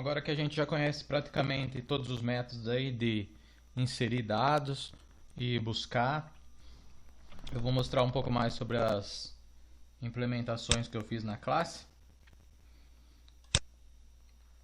agora que a gente já conhece praticamente todos os métodos aí de inserir dados e buscar, eu vou mostrar um pouco mais sobre as implementações que eu fiz na classe.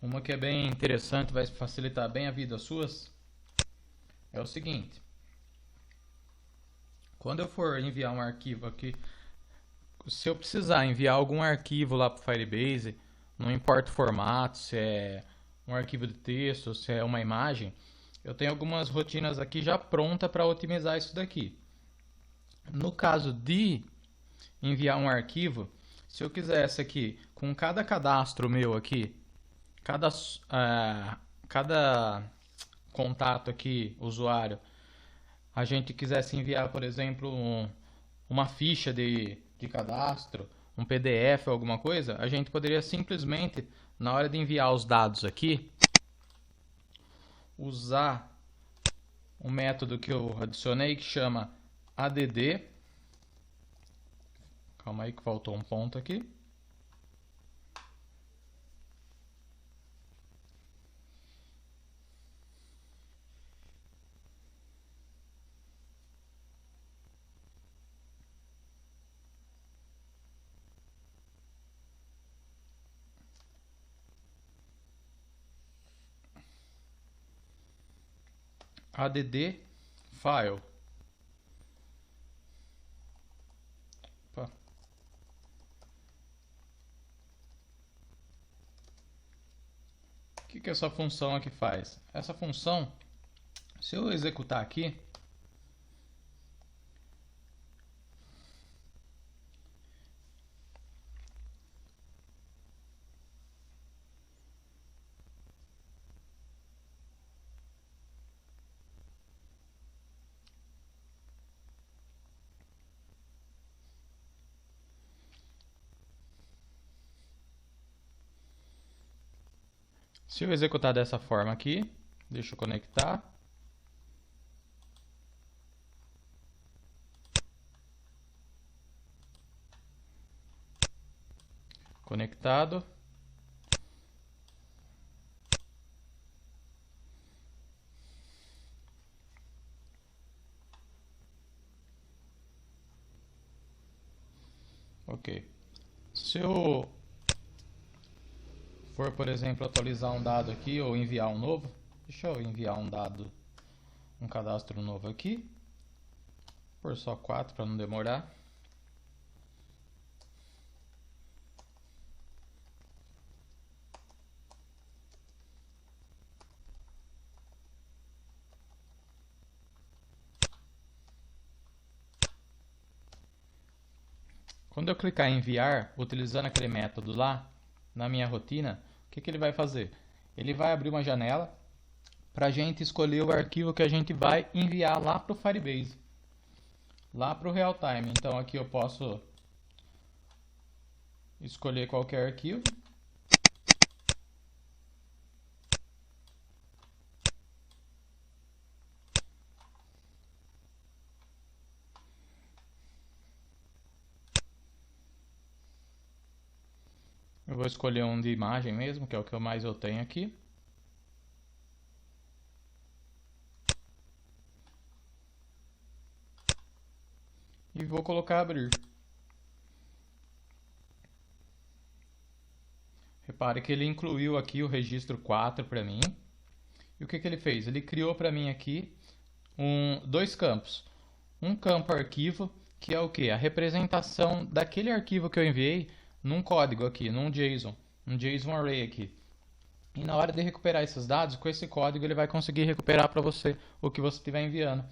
Uma que é bem interessante, vai facilitar bem a vida suas, é o seguinte. Quando eu for enviar um arquivo aqui, se eu precisar enviar algum arquivo lá para o Firebase, não importa o formato, se é um arquivo de texto, se é uma imagem, eu tenho algumas rotinas aqui já pronta para otimizar isso daqui. No caso de enviar um arquivo, se eu quisesse aqui, com cada cadastro meu aqui, cada contato aqui, usuário, a gente quisesse enviar, por exemplo, uma ficha de cadastro, um PDF ou alguma coisa, a gente poderia simplesmente, na hora de enviar os dados aqui, usar um método que eu adicionei que chama add. Calma aí que faltou um ponto aqui. Add file. Opa. O que essa função aqui faz? Essa função, se eu executar aqui, se eu executar dessa forma aqui, deixa eu conectar. Conectado. Ok. Se eu for, por exemplo, atualizar um dado aqui ou enviar um novo, deixa eu enviar um dado, um cadastro novo aqui, por só 4 para não demorar. Quando eu clicar em enviar, utilizando aquele método lá, na minha rotina, o que ele vai fazer? Ele vai abrir uma janela para a gente escolher o arquivo que a gente vai enviar lá para o Firebase, lá para o Realtime. Então aqui eu posso escolher qualquer arquivo. Eu vou escolher um de imagem mesmo, que é o que mais eu tenho aqui. E vou colocar abrir. Repare que ele incluiu aqui o registro 4 para mim. E o que ele fez? Ele criou para mim aqui dois campos. Um campo arquivo, que é o que? A representação daquele arquivo que eu enviei num código aqui, num JSON, um JSON array aqui. E na hora de recuperar esses dados, com esse código ele vai conseguir recuperar para você o que você estiver enviando.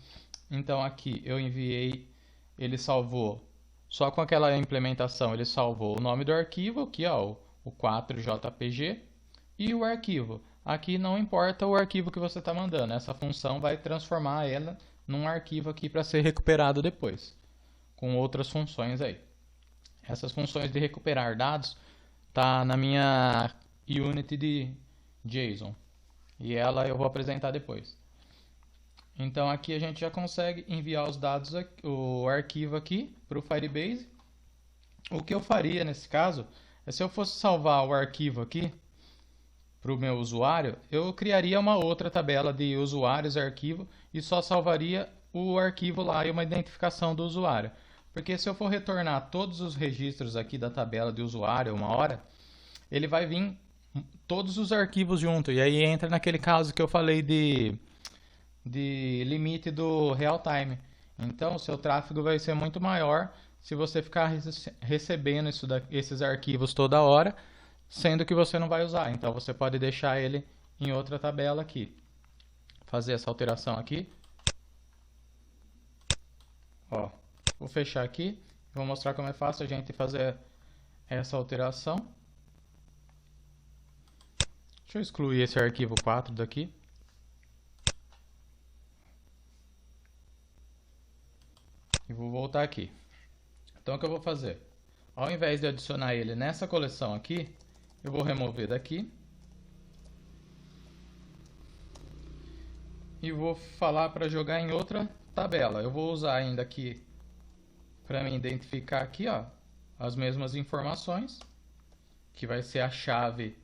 Então aqui eu enviei, ele salvou, só com aquela implementação ele salvou o nome do arquivo, aqui ó, o 4jpg, e o arquivo. Aqui não importa o arquivo que você está mandando, essa função vai transformar ela num arquivo aqui para ser recuperado depois, com outras funções aí. Essas funções de recuperar dados tá na minha Unity de JSON e ela eu vou apresentar depois. Então aqui a gente já consegue enviar os dados, o arquivo aqui para o Firebase. O que eu faria nesse caso é, se eu fosse salvar o arquivo aqui para o meu usuário, eu criaria uma outra tabela de usuários e arquivo e só salvaria o arquivo lá e uma identificação do usuário. Porque se eu for retornar todos os registros aqui da tabela de usuário uma hora, ele vai vir todos os arquivos junto. E aí entra naquele caso que eu falei de limite do real time. Então o seu tráfego vai ser muito maior se você ficar recebendo esses arquivos toda hora, sendo que você não vai usar. Então você pode deixar ele em outra tabela aqui. Fazer essa alteração aqui. Ó, vou fechar aqui. Vou mostrar como é fácil a gente fazer essa alteração. Deixa eu excluir esse arquivo 4 daqui. E vou voltar aqui. Então o que eu vou fazer? Ao invés de adicionar ele nessa coleção aqui, eu vou remover daqui. E vou falar para jogar em outra tabela. Eu vou usar ainda aqui para me identificar aqui, ó, as mesmas informações, que vai ser a chave,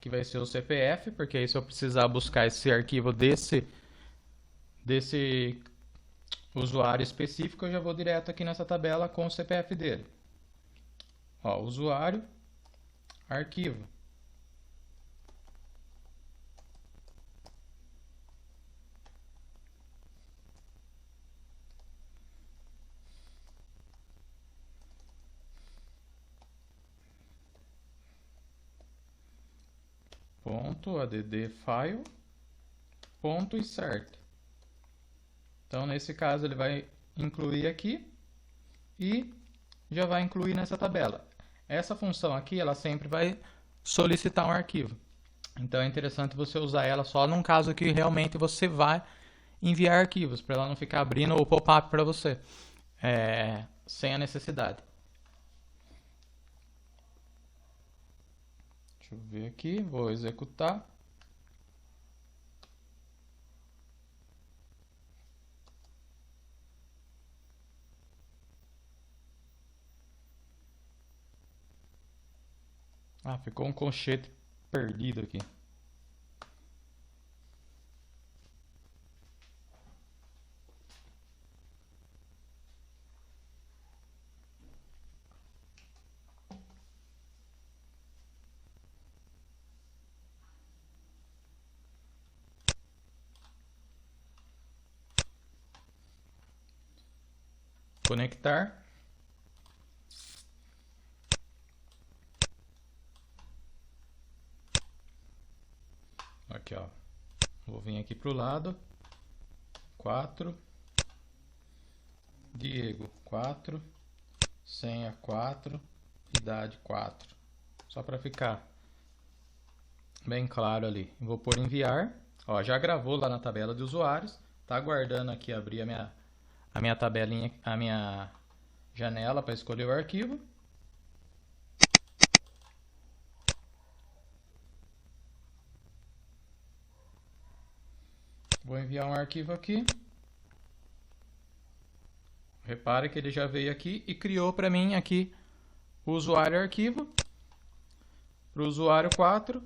que vai ser o CPF, porque aí se eu precisar buscar esse arquivo desse usuário específico, eu já vou direto aqui nessa tabela com o CPF dele. Ó, usuário, arquivo. Ponto add file ponto insert. Então nesse caso ele vai incluir aqui e já vai incluir nessa tabela. Essa função aqui ela sempre vai solicitar um arquivo. Então é interessante você usar ela só num caso que realmente você vai enviar arquivos, para ela não ficar abrindo o pop-up para você sem a necessidade. Deixa eu ver aqui, vou executar. Ah, ficou um colchete perdido aqui. Conectar. Aqui, ó. Vou vir aqui pro lado. 4. Diego 4. Senha 4. Idade 4. Só para ficar bem claro ali. Vou por enviar. Ó, já gravou lá na tabela de usuários. Tá aguardando aqui abrir a minha tabelinha, a minha janela para escolher o arquivo. Vou enviar um arquivo aqui. Repare que ele já veio aqui e criou para mim aqui o usuário arquivo para o usuário 4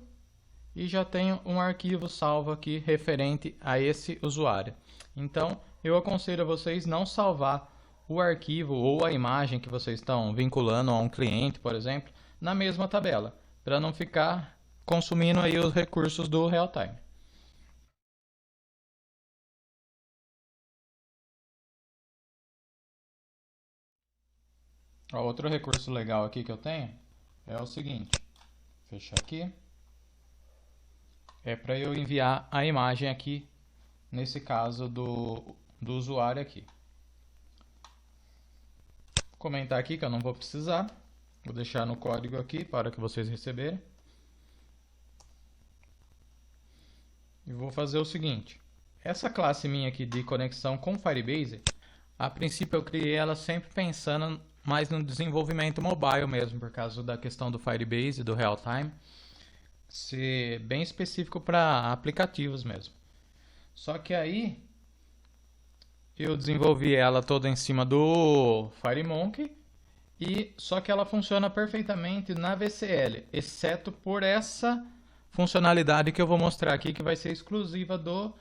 e já tenho um arquivo salvo aqui referente a esse usuário. Então eu aconselho a vocês não salvar o arquivo ou a imagem que vocês estão vinculando a um cliente, por exemplo, na mesma tabela, para não ficar consumindo aí os recursos do real-time. Outro recurso legal aqui que eu tenho é o seguinte, fechar aqui, é para eu enviar a imagem aqui, nesse caso do usuário aqui. Vou comentar aqui que eu não vou precisar, vou deixar no código aqui para que vocês receberem. E vou fazer o seguinte, essa classe minha aqui de conexão com Firebase, a princípio eu criei ela sempre pensando mais no desenvolvimento mobile mesmo, por causa da questão do Firebase, do real-time, ser bem específico para aplicativos mesmo. Só que aí eu desenvolvi ela toda em cima do FireMonkey, e só que ela funciona perfeitamente na VCL, exceto por essa funcionalidade que eu vou mostrar aqui que vai ser exclusiva do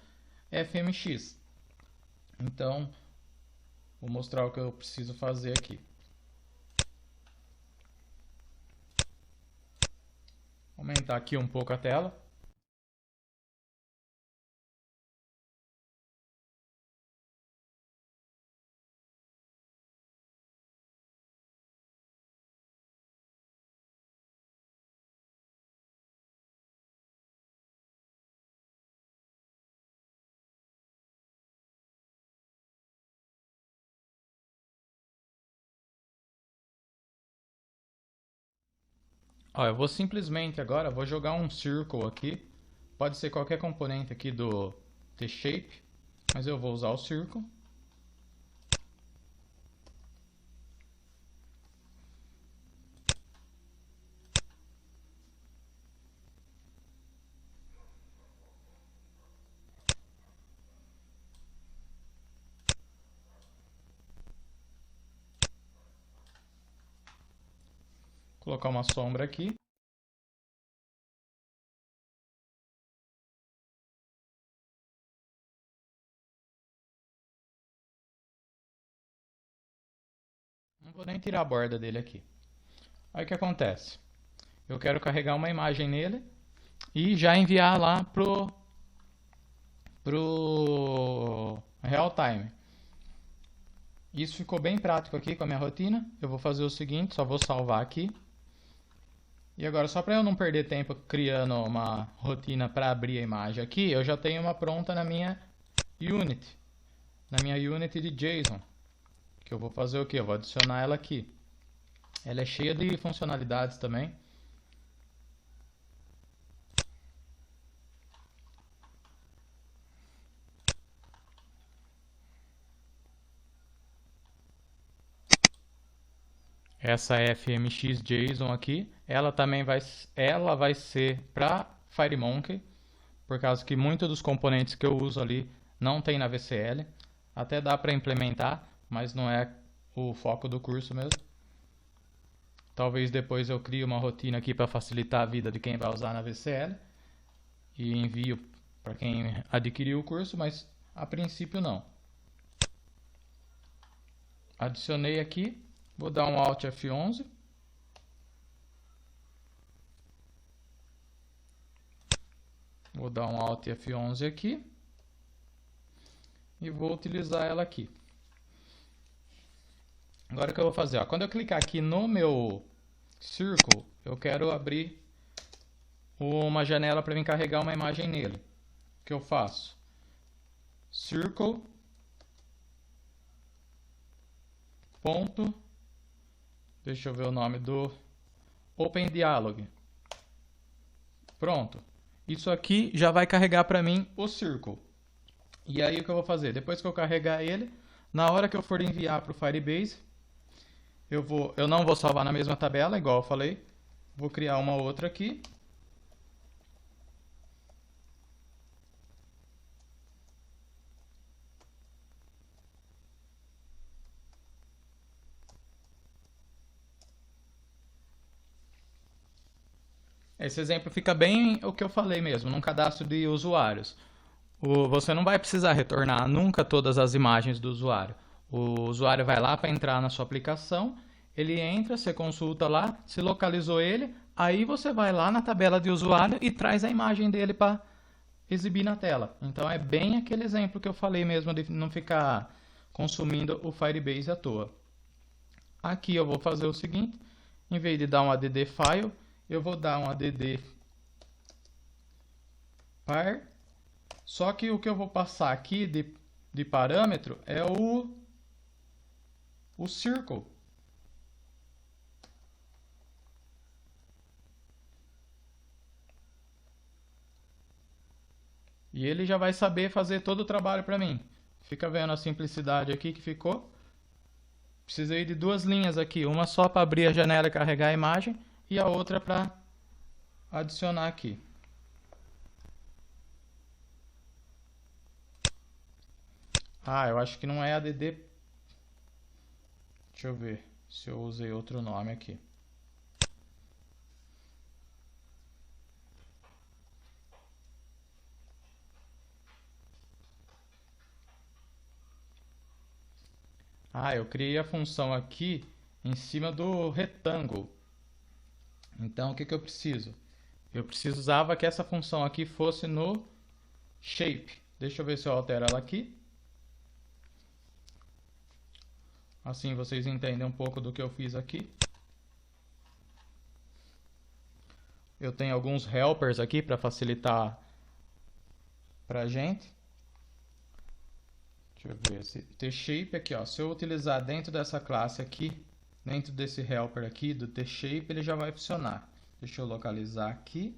FMX. Então, vou mostrar o que eu preciso fazer aqui. Aumentar aqui um pouco a tela. Ó, eu vou simplesmente agora vou jogar um Circle aqui. Pode ser qualquer componente aqui do T-Shape, mas eu vou usar o Circle. Colocar uma sombra aqui. Não vou nem tirar a borda dele aqui. Aí o que acontece? Eu quero carregar uma imagem nele e já enviar lá pro real time. Isso ficou bem prático aqui com a minha rotina. Eu vou fazer o seguinte, só vou salvar aqui. E agora, só para eu não perder tempo criando uma rotina para abrir a imagem aqui, eu já tenho uma pronta na minha Unity. Na minha Unity de JSON. Que eu vou fazer o quê? Eu vou adicionar ela aqui. Ela é cheia de funcionalidades também. Essa FMX JSON aqui, ela também vai ser para FireMonkey, por causa que muitos dos componentes que eu uso ali não tem na VCL. Até dá para implementar, mas não é o foco do curso mesmo. Talvez depois eu crie uma rotina aqui para facilitar a vida de quem vai usar na VCL e envio para quem adquiriu o curso, mas a princípio não. Adicionei aqui, vou dar um Alt F11. Vou dar um Alt F11 aqui e vou utilizar ela aqui. Agora o que eu vou fazer? Ó, quando eu clicar aqui no meu Circle, eu quero abrir uma janela para mim carregar uma imagem nele. O que eu faço? Circle ponto, deixa eu ver o nome do Open Dialog. Pronto. Isso aqui já vai carregar para mim o Circle. E aí o que eu vou fazer? Depois que eu carregar ele, na hora que eu for enviar para o Firebase, eu não vou salvar na mesma tabela, igual eu falei. Vou criar uma outra aqui. Esse exemplo fica bem o que eu falei mesmo, num cadastro de usuários. Você não vai precisar retornar nunca todas as imagens do usuário. O usuário vai lá para entrar na sua aplicação, ele entra, você consulta lá, se localizou ele, aí você vai lá na tabela de usuário e traz a imagem dele para exibir na tela. Então é bem aquele exemplo que eu falei mesmo de não ficar consumindo o Firebase à toa. Aqui eu vou fazer o seguinte, em vez de dar um add file, eu vou dar um add par. Só que o que eu vou passar aqui de parâmetro é o circle. E ele já vai saber fazer todo o trabalho para mim. Fica vendo a simplicidade aqui que ficou. Precisei de duas linhas aqui, uma só para abrir a janela e carregar a imagem e a outra para adicionar aqui. Ah, eu acho que não é add. Deixa eu ver se eu usei outro nome aqui. Ah, eu criei a função aqui em cima do retângulo. Então, o que eu preciso? Eu precisava que essa função aqui fosse no shape. Deixa eu ver se eu altero ela aqui. Assim vocês entendem um pouco do que eu fiz aqui. Eu tenho alguns helpers aqui para facilitar para a gente. Deixa eu ver esse tshape aqui, ó. Se eu utilizar dentro dessa classe aqui, dentro desse helper aqui do tshape, ele já vai funcionar. Deixa eu localizar aqui.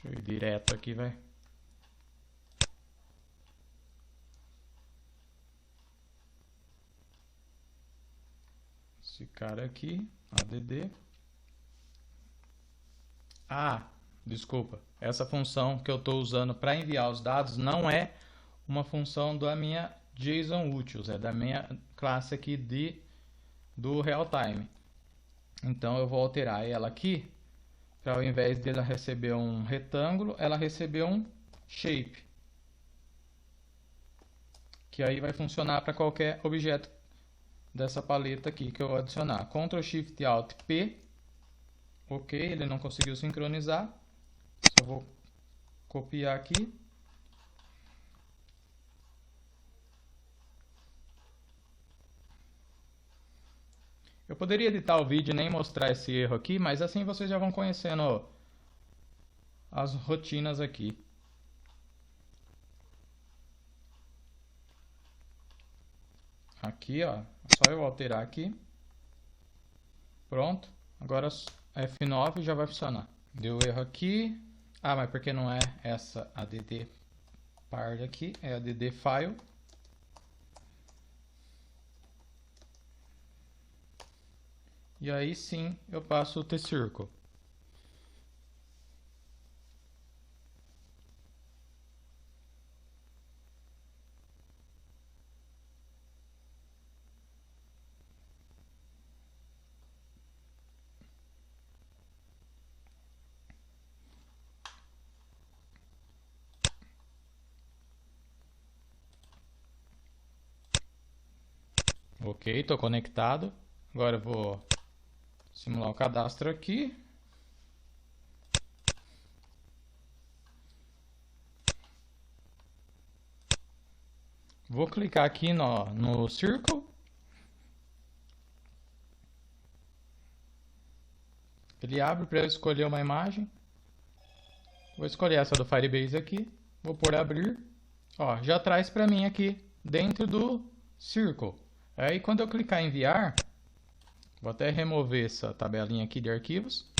Deixa eu ir direto aqui, vai. Esse cara aqui, add. Ah, desculpa. Essa função que eu estou usando para enviar os dados não é uma função da minha JSON Utils, é da minha classe aqui do realtime. Então eu vou alterar ela aqui para, ao invés de ela receber um retângulo, ela receber um shape, que aí vai funcionar para qualquer objeto dessa paleta aqui que eu vou adicionar. Ctrl Shift Alt P. Ok, ele não conseguiu sincronizar. Só vou copiar aqui. Eu poderia editar o vídeo e nem mostrar esse erro aqui, mas assim vocês já vão conhecendo as rotinas aqui. Aqui, ó, só eu alterar aqui. Pronto. Agora F9 já vai funcionar. Deu erro aqui. Ah, mas porque não é essa add part aqui, é add file. E aí sim eu passo o T-Circle. Ok, estou conectado. Agora eu vou simular o cadastro aqui. Vou clicar aqui no Circle. Ele abre para eu escolher uma imagem. Vou escolher essa do Firebase aqui. Vou por abrir. Ó, já traz para mim aqui dentro do Circle. Aí quando eu clicar em enviar, vou até remover essa tabelinha aqui de arquivos.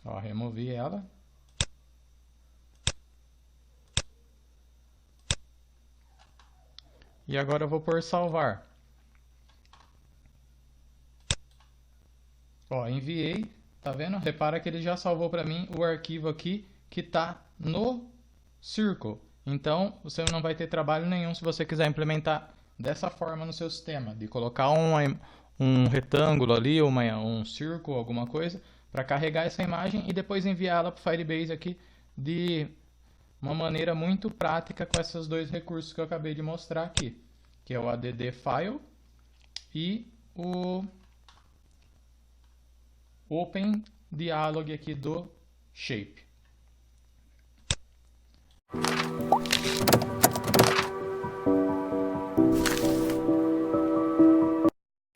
Ó, removi ela. E agora eu vou por salvar. Ó, enviei. Tá vendo? Repara que ele já salvou para mim o arquivo aqui que está no Circle. Então, você não vai ter trabalho nenhum se você quiser implementar dessa forma no seu sistema, de colocar um retângulo ali, um círculo, alguma coisa, para carregar essa imagem e depois enviá-la para o Firebase aqui de uma maneira muito prática com esses dois recursos que eu acabei de mostrar aqui, que é o add file e o open dialog aqui do shape.